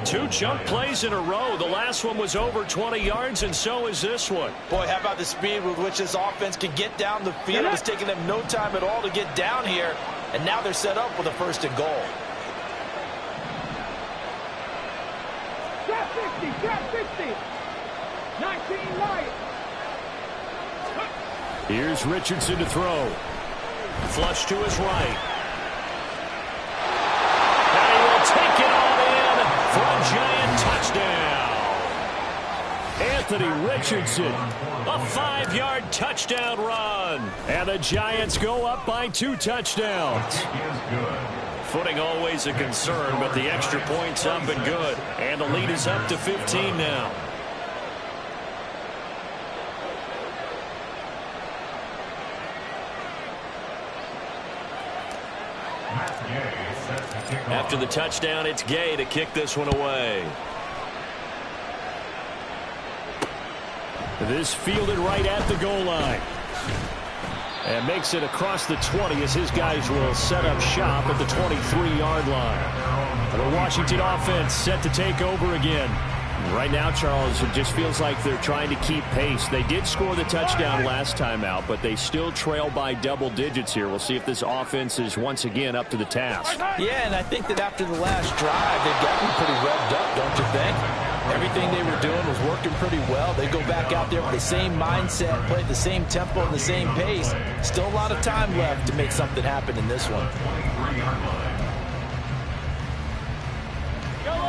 2 jump plays in a row. The last one was over 20 yards, and so is this one. Boy, how about the speed with which this offense could get down the field? It's taking them no time at all to get down here, and now they're set up with a 1st and goal. Trap 60. Trap 60. 19 Lions. Here's Richardson to throw. Flush to his right. And he will take it all in for a Giant touchdown. Anthony Richardson. A 5-yard touchdown run. And the Giants go up by 2 touchdowns. Footing always a concern, but the extra point's up and good. And the lead is up to 15 now. After the touchdown, it's Gay to kick this one away. This fielded right at the goal line. And makes it across the 20 as his guys will set up shop at the 23-yard line. The Washington offense set to take over again. Right now, Charles, it just feels like they're trying to keep pace. They did score the touchdown last time out, but they still trail by double digits here. We'll see if this offense is once again up to the task. Yeah, and I think that after the last drive, they've gotten pretty revved up, don't you think? Everything they were doing was working pretty well. They go back out there with the same mindset, play at the same tempo and the same pace. Still a lot of time left to make something happen in this one.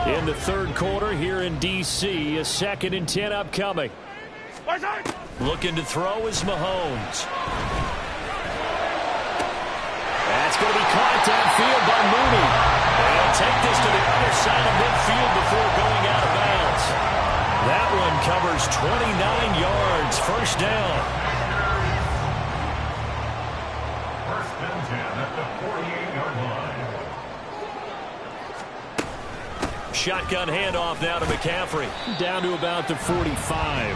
In the third quarter here in D.C., a 2nd and 10 upcoming. Looking to throw is Mahomes. That's going to be caught downfield by Mooney. They'll take this to the other side of midfield before going out of bounds. That one covers 29 yards. First down. First and 10 at the 48-yard line. Shotgun handoff now to McCaffrey. Down to about the 45.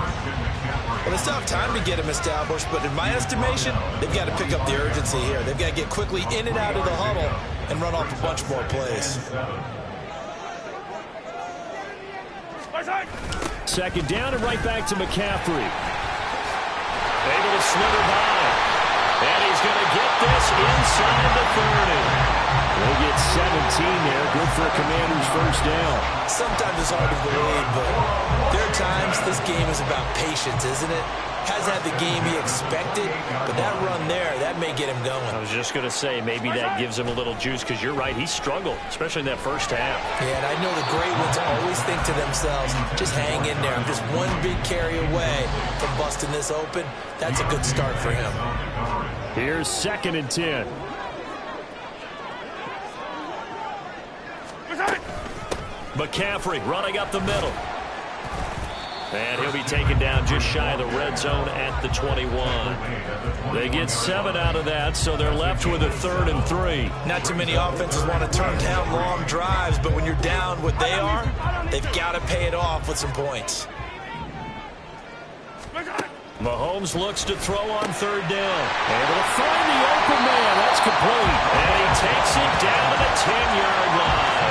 Well, it's not time to get him established, but in my estimation, they've got to pick up the urgency here. They've got to get quickly in and out of the huddle and run off a bunch more plays. 2nd down and right back to McCaffrey. Able to slither by. And he's going to get this inside the 30. They get 17 there. Good for a Commander's first down. Sometimes it's hard to believe, but there are times this game is about patience, isn't it? Hasn't had the game he expected, but that run there, that may get him going. I was just going to say, maybe that gives him a little juice, because you're right, he struggled, especially in that first half. Yeah, and I know the great ones always think to themselves, just hang in there. I'm just one big carry away from busting this open. That's a good start for him. Here's 2nd and 10. McCaffrey running up the middle. And he'll be taken down just shy of the red zone at the 21. They get 7 out of that, so they're left with a 3rd and 3. Not too many offenses want to turn down long drives, but when you're down what they are, they've got to pay it off with some points. Mahomes looks to throw on 3rd down. Able to find the open man. That's complete. And he takes it down to the 10-yard line.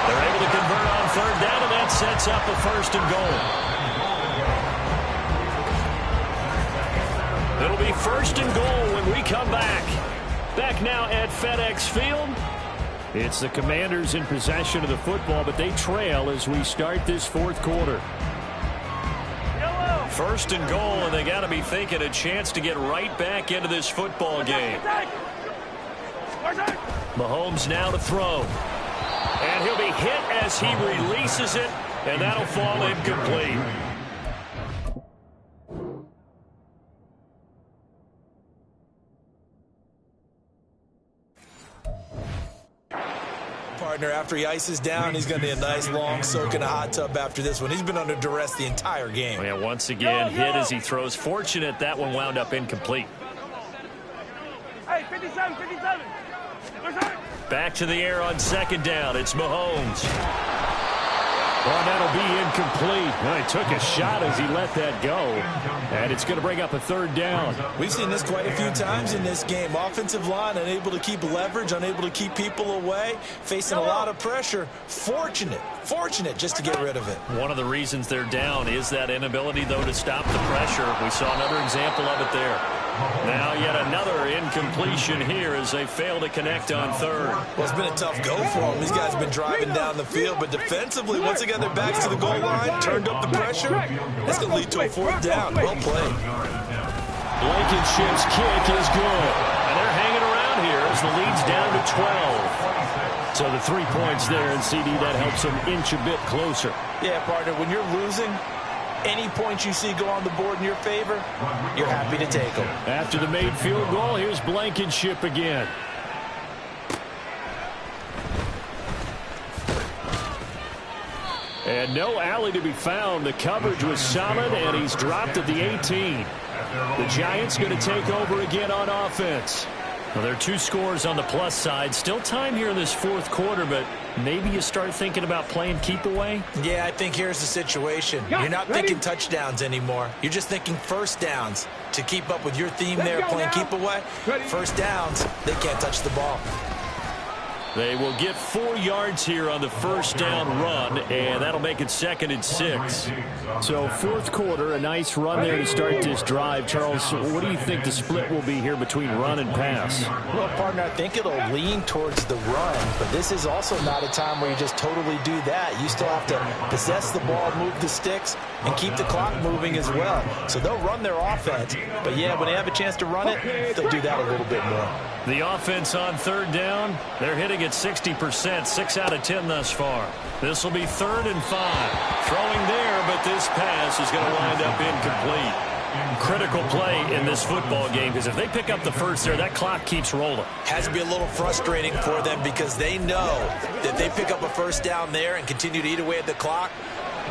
They're able to convert on 3rd down, and that sets up a 1st and goal. It'll be 1st and goal when we come back. Back now at FedEx Field. It's the Commanders in possession of the football, but they trail as we start this 4th quarter. 1st and goal, and they got to be thinking a chance to get right back into this football game. Mahomes now to throw. And he'll be hit as he releases it, and that'll fall incomplete. Partner, after he ices down, he's going to need a nice long soak in a hot tub after this one. He's been under duress the entire game. Yeah, once again, hit as he throws. Fortunate that one wound up incomplete. Hey, 57, 57. Back to the air on 2nd down. It's Mahomes. Well, that'll be incomplete. Well, he took a shot as he let that go. And it's going to bring up a 3rd down. We've seen this quite a few times in this game. Offensive line unable to keep leverage, unable to keep people away, facing a lot of pressure. Fortunate just to get rid of it. One of the reasons they're down is that inability, though, to stop the pressure. We saw another example of it there. Now yet another incompletion here as they fail to connect on 3rd. Well, it's been a tough go for them. These guys have been driving down the field, but defensively, once they got their backs to the goal line, turned up the pressure, that's going to lead to a 4th down. Well played. Blankenship's kick is good. And they're hanging around here as the lead's down to 12. So the 3 points there, and CD, that helps them inch a bit closer. Yeah, partner, when you're losing, any points you see go on the board in your favor, you're happy to take them. After the made field goal, here's Blankenship again. And no alley to be found. The coverage was solid, and he's dropped at the 18. The Giants going to take over again on offense. Well, there are 2 scores on the plus side. Still time here in this 4th quarter, but maybe you start thinking about playing keep away? Yeah, I think here's the situation. You're not thinking touchdowns anymore. You're just thinking 1st downs. To keep up with your theme there, playing keep away, 1st downs, they can't touch the ball. They will get 4 yards here on the first down run, and that'll make it 2nd and 6. So fourth quarter, a nice run there to start this drive. Charles, what do you think the split will be here between run and pass? Well, partner, I think it'll lean towards the run, but this is also not a time where you just totally do that. You still have to possess the ball, move the sticks, and keep the clock moving as well. So they'll run their offense, but yeah, when they have a chance to run it, they'll do that a little bit more. The offense on 3rd down, they're hitting at 60%, 6 out of 10 thus far. This will be 3rd and 5. Throwing there, but this pass is going to wind up incomplete. Critical play in this football game, because if they pick up the first there, that clock keeps rolling. Has to be a little frustrating for them because they know that they pick up a first down there and continue to eat away at the clock,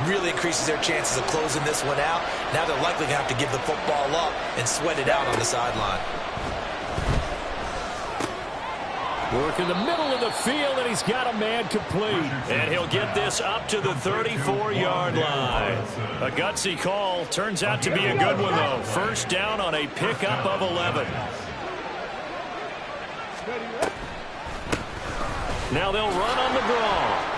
really increases their chances of closing this one out. Now they're likely going to have to give the football up and sweat it out on the sideline. Work in the middle of the field, and he's got a man complete. And he'll get this up to the 34-yard line. A gutsy call. Turns out to be a good one, though. First down on a pickup of 11. Now they'll run on the draw.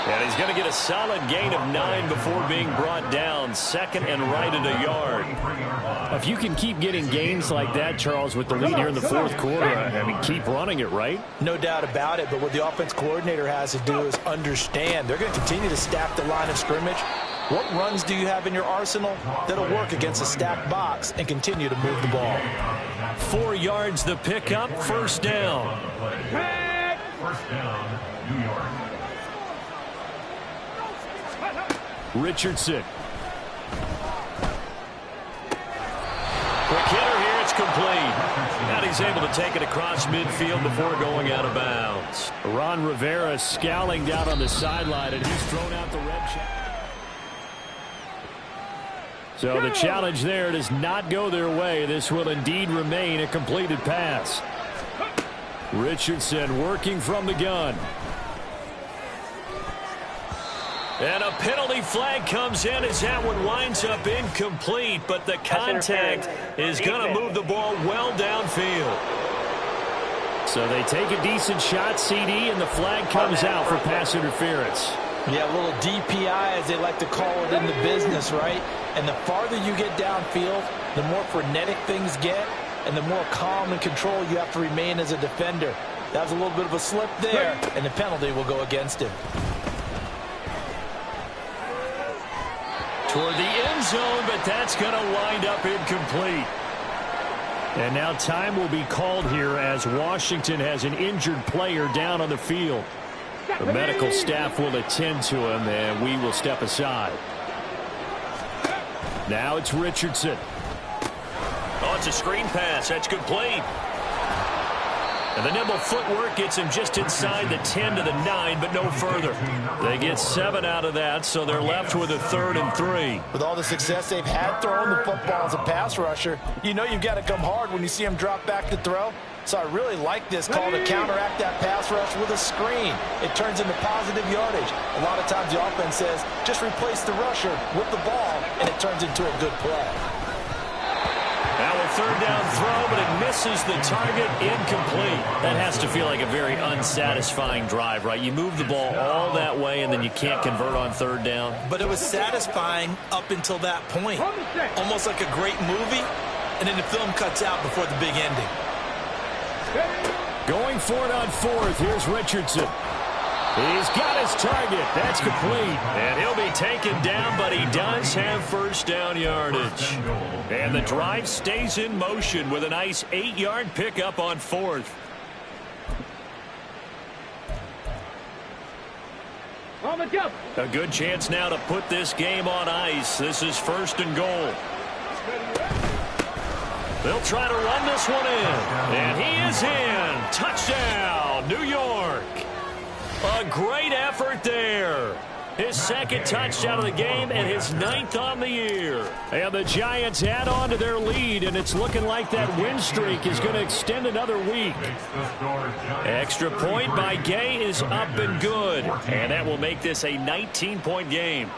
And he's going to get a solid gain of 9 before being brought down. 2nd and right at a yard. If you can keep getting gains like that, Charles, with the lead here in the fourth quarter, I mean, keep running it, right? No doubt about it, but what the offense coordinator has to do is understand. They're going to continue to stack the line of scrimmage. What runs do you have in your arsenal that'll work against a stacked box and continue to move the ball? 4 yards the pickup, first down. First down, New York. Richardson. Quick hitter here, it's complete. And he's able to take it across midfield before going out of bounds. Ron Rivera scowling down on the sideline, and he's thrown out the red check. So the challenge there does not go their way. This will indeed remain a completed pass. Richardson working from the gun. And a penalty flag comes in as that one winds up incomplete, but the contact is going to move the ball well downfield. So they take a decent shot, CD, and the flag comes out for pass interference. Yeah, a little DPI, as they like to call it in the business, right? And the farther you get downfield, the more frenetic things get, and the more calm and control you have to remain as a defender. That was a little bit of a slip there, and the penalty will go against him. Toward the end zone, but that's going to wind up incomplete. And now time will be called here as Washington has an injured player down on the field. The medical staff will attend to him, and we will step aside. Now it's Richardson. Oh, it's a screen pass. That's complete. And the nimble footwork gets him just inside the 10 to the 9, but no further. They get 7 out of that, so they're left with a 3rd and 3. With all the success they've had throwing the football as a pass rusher, you know you've got to come hard when you see him drop back to throw. So I really like this call to counteract that pass rush with a screen. It turns into positive yardage. A lot of times the offense says, just replace the rusher with the ball, and it turns into a good play. Now a 3rd down throw, but it misses the target, incomplete. That has to feel like a very unsatisfying drive, right? You move the ball all that way, and then you can't convert on 3rd down. But it was satisfying up until that point. Almost like a great movie, and then the film cuts out before the big ending. Going for it on 4th. Here's Richardson. He's got his target. That's complete. And he'll be taken down, but he does have first down yardage. And the drive stays in motion with a nice 8-yard pickup on 4th. A good chance now to put this game on ice. This is 1st and goal. They'll try to run this one in. And he is in. Touchdown, New York. A great effort there. His 2nd touchdown of the game and his 9th on the year. And the Giants add on to their lead, and it's looking like that win streak is going to extend another week. Extra point by Gay is up and good. And that will make this a 19-point game.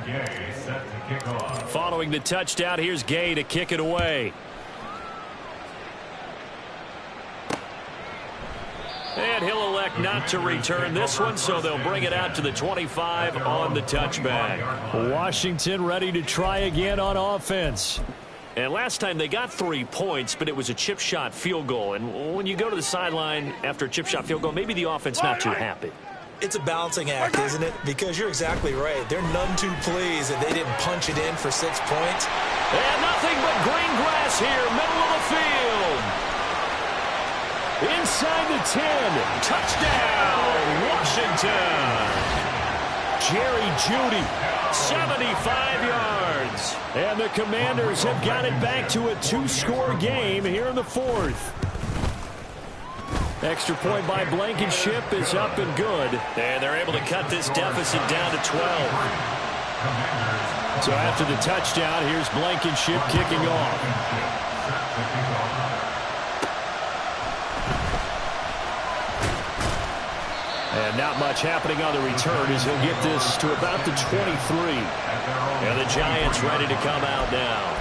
Gay set to kick off. Following the touchdown, here's Gay to kick it away. And he'll elect not to return this one, so they'll bring it out to the 25 on the touchback. Washington ready to try again on offense. And last time they got 3 points, but it was a chip shot field goal. And when you go to the sideline after a chip shot field goal, maybe the offense not too happy. It's a balancing act, isn't it? Because you're exactly right. They're none too pleased that they didn't punch it in for 6 points. And nothing but green grass here, middle of the field. Inside the 10. Touchdown, Washington. Jerry Jeudy. 75 yards. And the Commanders have got it back to a 2-score game here in the 4th. Extra point by Blankenship is up and good. And they're able to cut this deficit down to 12. So after the touchdown, here's Blankenship kicking off. And not much happening on the return as he'll get this to about the 23. And the Giants ready to come out now.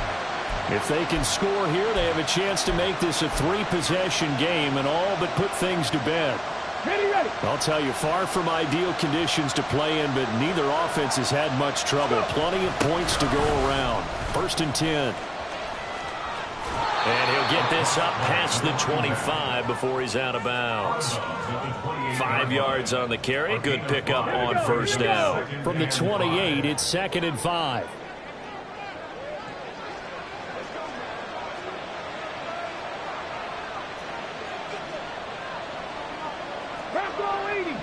If they can score here, they have a chance to make this a 3-possession game and all but put things to bed. Ready. I'll tell you, far from ideal conditions to play in, but neither offense has had much trouble. Plenty of points to go around. 1st and 10. And he'll get this up past the 25 before he's out of bounds. 5 yards on the carry. Good pickup on 1st down. From the 28, it's 2nd and 5. Fastball 80.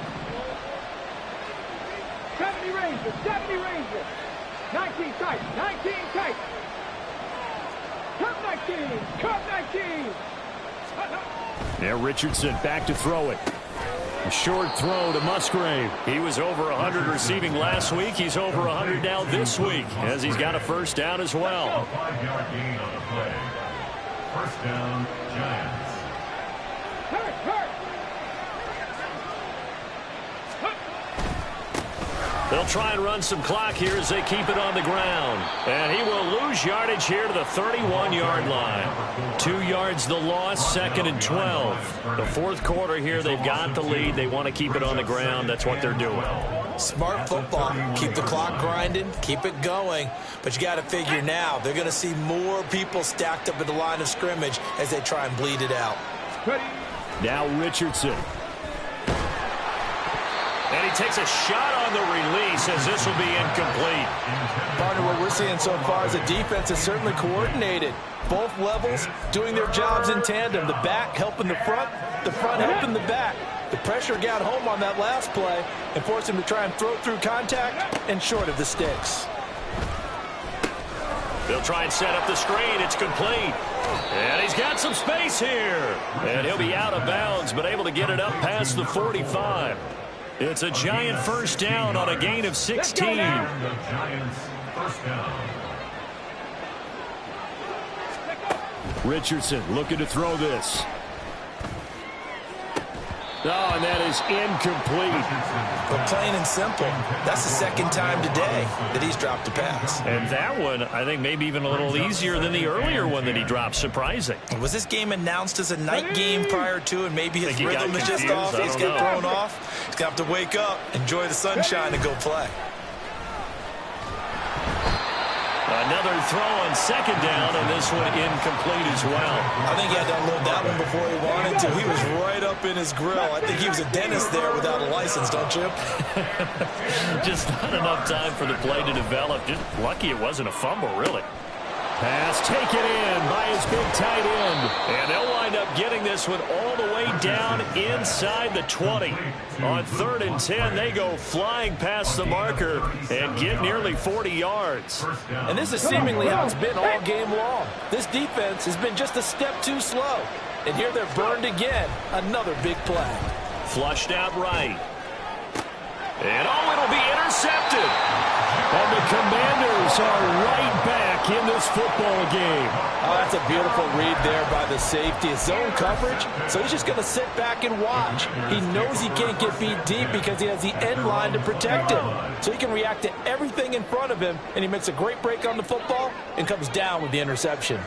70 Rangers. 70 Rangers. 19 tight. 19 tight. Cut 19. Cut 19. Now Richardson back to throw it. A short throw to Musgrave. He was over 100 receiving last week. He's over 100 now this week as he's got a 1st down as well. 5-yard gain on the play. 1st down, Giants. They'll try and run some clock here as they keep it on the ground. And he will lose yardage here to the 31-yard line. 2 yards the loss, 2nd and 12. The 4th quarter here, they've got the lead. They want to keep it on the ground. That's what they're doing. Smart football. Keep the clock grinding. Keep it going. But you got to figure now, they're going to see more people stacked up at the line of scrimmage as they try and bleed it out. Now Richardson. And he takes a shot on the release as this will be incomplete. Partner, what we're seeing so far is the defense is certainly coordinated. Both levels doing their jobs in tandem. The back helping the front helping the back. The pressure got home on that last play and forced him to try and throw through contact and short of the sticks. They'll try and set up the screen. It's complete. And he's got some space here. And he'll be out of bounds, but able to get it up past the 45. It's a Giant 1st down on a gain of 16. The Giants 1st down. Richardson looking to throw this. Oh, and that is incomplete. But plain and simple, that's the 2nd time today that he's dropped a pass. And that one, I think, maybe even a little easier than the earlier one that he dropped. Surprising. Was this game announced as a night game prior to, and maybe his rhythm is just off? He's getting thrown off. He's going to have to wake up, enjoy the sunshine, and go play. Another throw on 2nd down, and this one incomplete as well. I think he had to unload that one before he wanted to. He was right up in his grill. I think he was a dentist there without a license, don't you? Just not enough time for the play to develop. Just lucky it wasn't a fumble, really. Pass taken in by his big tight end. And they'll wind up getting this one all the way down inside the 20. On 3rd and 10, they go flying past the marker and get nearly 40 yards. And this is seemingly how it's been all game long. This defense has been just a step too slow. And here they're burned again. Another big play. Flushed out right. And it'll be intercepted. And the Commanders are right back in this football game. Oh, that's a beautiful read there by the safety. It's zone coverage, so he's just going to sit back and watch. He knows he can't get beat deep because he has the end line to protect him. So he can react to everything in front of him, and he makes a great break on the football and comes down with the interception.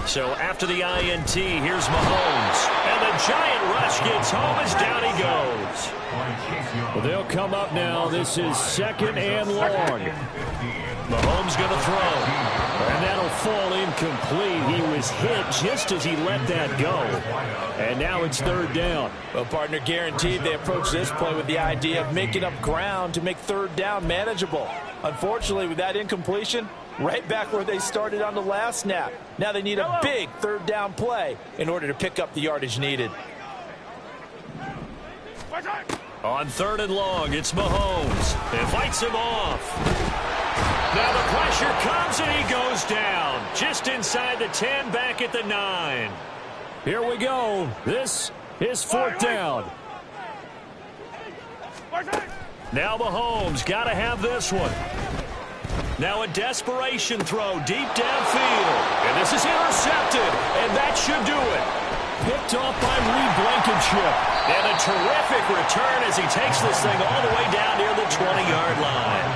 So after the INT, here's Mahomes. And the giant rush gets home as down he goes. Well, they'll come up now. This is 2nd and long. Mahomes going to throw. And that'll fall incomplete. He was hit just as he let that go. And now it's 3rd down. Well, partner, guaranteed they approach this play with the idea of making up ground to make 3rd down manageable. Unfortunately, with that incompletion, right back where they started on the last snap. Now they need a big 3rd down play in order to pick up the yardage needed. On 3rd and long, it's Mahomes. It fights him off. Now the pressure comes and he goes down. Just inside the 10, back at the 9. Here we go. This is 4th down. Now Mahomes got to have this one. Now a desperation throw deep downfield. And this is intercepted. And that should do it. Picked off by Reed Blankenship. And a terrific return as he takes this thing all the way down near the 20-yard line.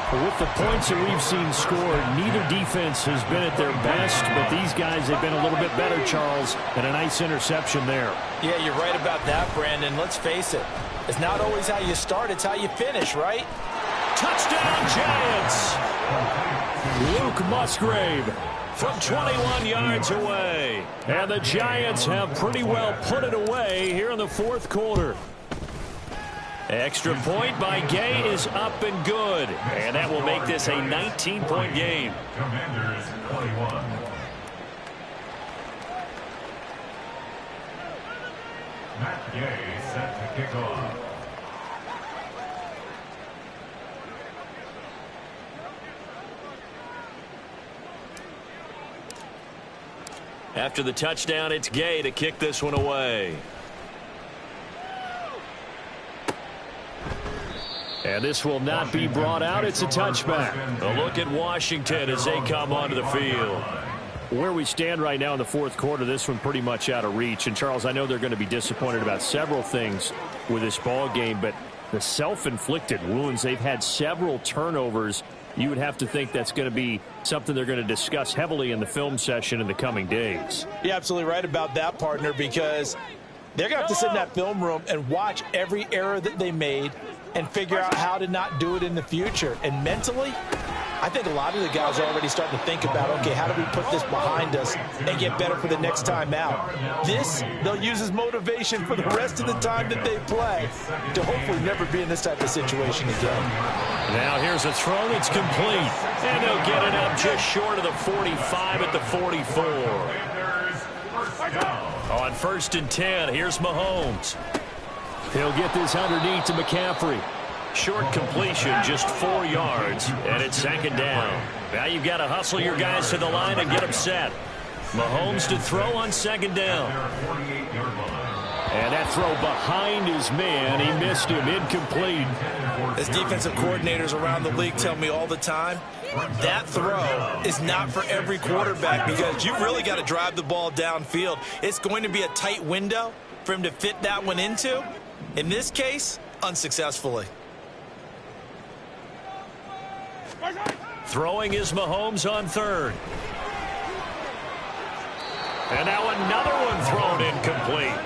With the points that we've seen scored, neither defense has been at their best, but these guys have been a little bit better, Charles, and a nice interception there. Yeah, you're right about that, Brandon. Let's face it. It's not always how you start, it's how you finish, right? Touchdown, Giants! Luke Musgrave from 21 yards away. And the Giants have pretty well put it away here in the 4th quarter. Extra point by Gay is up and good. And that will make this a 19-point game. Commanders 21. Matt Gay set to kick off. After the touchdown, it's Gay to kick this one away. And this will not be brought out. It's a touchback. A look at Washington as they come onto the field. Where we stand right now in the 4th quarter, this one pretty much out of reach. And, Charles, I know they're going to be disappointed about several things with this ball game, but the self-inflicted wounds, they've had several turnovers. You would have to think that's going to be something they're going to discuss heavily in the film session in the coming days. You're absolutely right about that, partner, because they're going to have to sit in that film room and watch every error that they made and figure out how to not do it in the future. And mentally, I think a lot of the guys are already starting to think about, okay, how do we put this behind us and get better for the next time out? This, they'll use as motivation for the rest of the time that they play to hopefully never be in this type of situation again. Now here's a throw that's complete. And they'll get it up just short of the 45 at the 44. On 1st and 10, here's Mahomes. He'll get this underneath to McCaffrey. Short completion, just 4 yards, and it's 2nd down. Now you've got to hustle your guys to the line and get them set. Mahomes to throw on 2nd down. And that throw behind his man. He missed him, incomplete. As defensive coordinators around the league tell me all the time, that throw is not for every quarterback because you've really got to drive the ball downfield. It's going to be a tight window for him to fit that one into. In this case, unsuccessfully. Throwing is Mahomes on 3rd. And now another one thrown incomplete.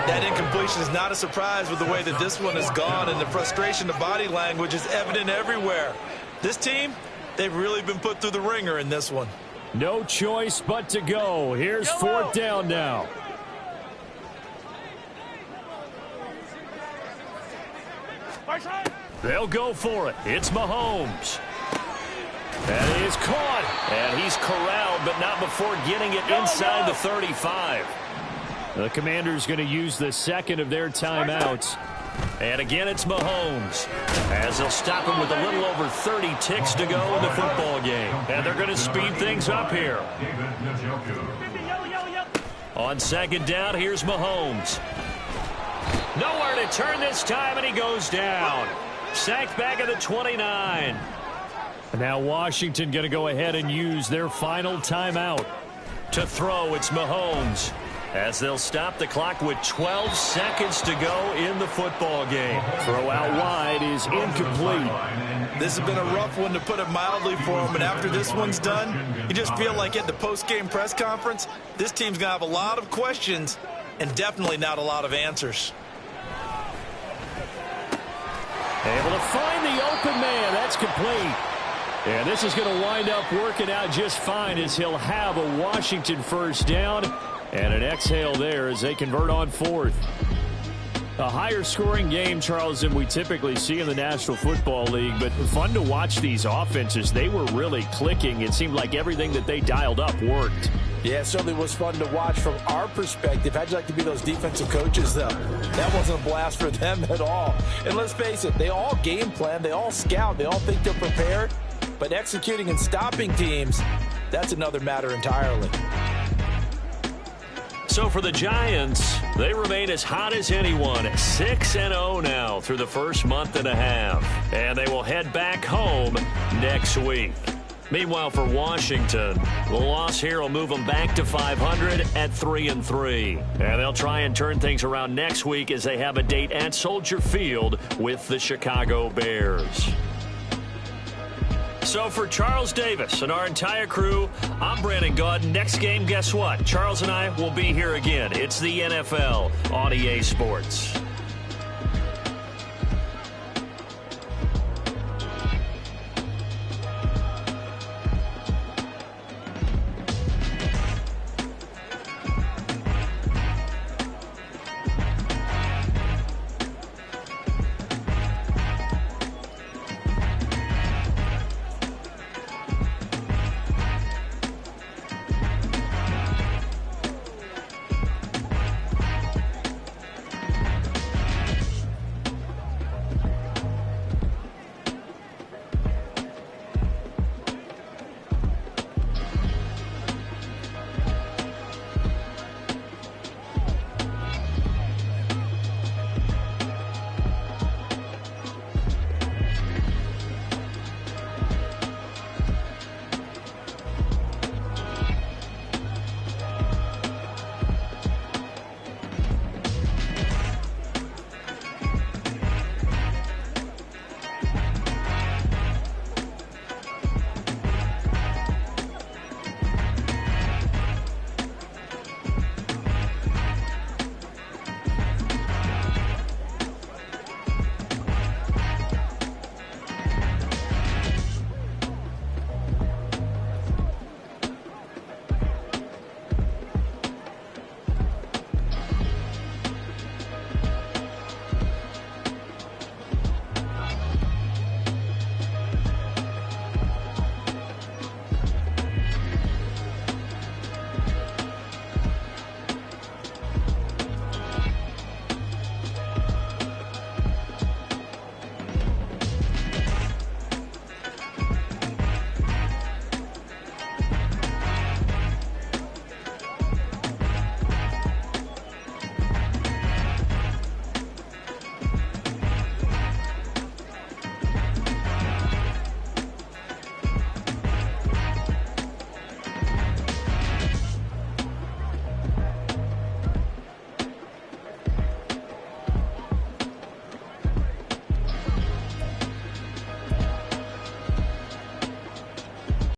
That incompletion is not a surprise with the way that this one has gone, and the frustration, the body language is evident everywhere. This team, they've really been put through the ringer in this one. No choice but to go. Here's 4th down now. They'll go for it. It's Mahomes. That is caught. And he's corralled, but not before getting it inside the 35. The Commanders going to use the 2nd of their timeouts. And again, it's Mahomes, as they'll stop him with a little over 30 ticks to go in the football game. And they're going to speed things up here. On 2nd down, here's Mahomes. Nowhere to turn this time, and he goes down. Sacked back at the 29. Now Washington going to go ahead and use their final timeout. To throw, it's Mahomes, as they'll stop the clock with 12 seconds to go in the football game. Throw out wide is incomplete. This has been a rough one, to put it mildly, for him. And after this one's done, you just feel like at the post-game press conference, this team's going to have a lot of questions and definitely not a lot of answers. Able to find the open man. That's complete. And this is going to wind up working out just fine, as he'll have a Washington first down and an exhale there as they convert on fourth. A higher scoring game, Charles, than we typically see in the National Football League, but fun to watch these offenses. They were really clicking. It seemed like everything that they dialed up worked. Yeah, it certainly was fun to watch from our perspective. How'd you like to be those defensive coaches, though? That wasn't a blast for them at all. And let's face it, they all game plan, they all scout, they all think they're prepared. But executing and stopping teams, that's another matter entirely. So for the Giants, they remain as hot as anyone, 6-0 now through the first month and a half. And they will head back home next week. Meanwhile, for Washington, the loss here will move them back to 500 at 3-3. And they'll try and turn things around next week as they have a date at Soldier Field with the Chicago Bears. So for Charles Davis and our entire crew, I'm Brandon Gaudin. Next game, guess what? Charles and I will be here again. It's the NFL on EA Sports.